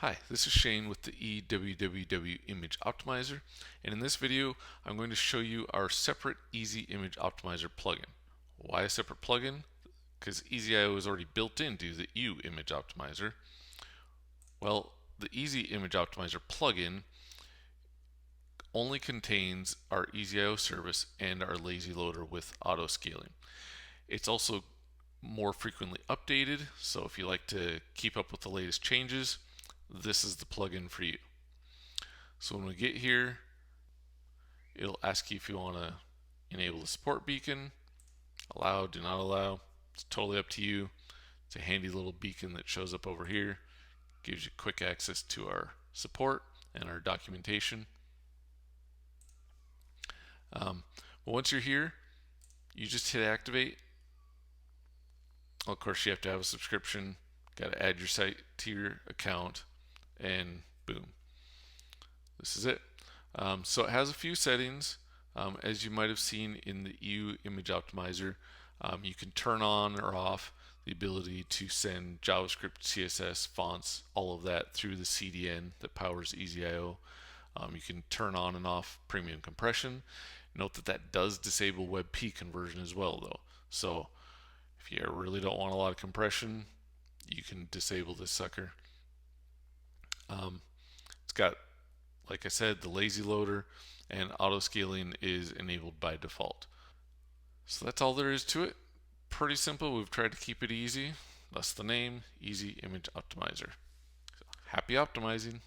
Hi, this is Shane with the eWWW Image Optimizer, and in this video I'm going to show you our separate Easy Image Optimizer plugin. Why a separate plugin? Because EasyIO is already built into the U Image Optimizer. Well, the Easy Image Optimizer plugin only contains our EasyIO service and our lazy loader with auto scaling. It's also more frequently updated, so if you like to keep up with the latest changes, this is the plugin for you. So when we get here, it'll ask you if you want to enable the support beacon, allow, do not allow. It's totally up to you. It's a handy little beacon that shows up over here, gives you quick access to our support and our documentation. But once you're here, you just hit activate. Well, of course, you have to have a subscription, got to add your site to your account, and boom, this is it. So it has a few settings. As you might have seen in the EU Image Optimizer, you can turn on or off the ability to send JavaScript, CSS, fonts, all of that through the CDN that powers EasyIO. You can turn on and off premium compression. Note that that does disable WebP conversion as well, though. So if you really don't want a lot of compression, you can disable this sucker. It's got, like I said, the lazy loader, and auto scaling is enabled by default. So that's all there is to it. Pretty simple. We've tried to keep it easy. Thus the name, Easy Image Optimizer. So, happy optimizing.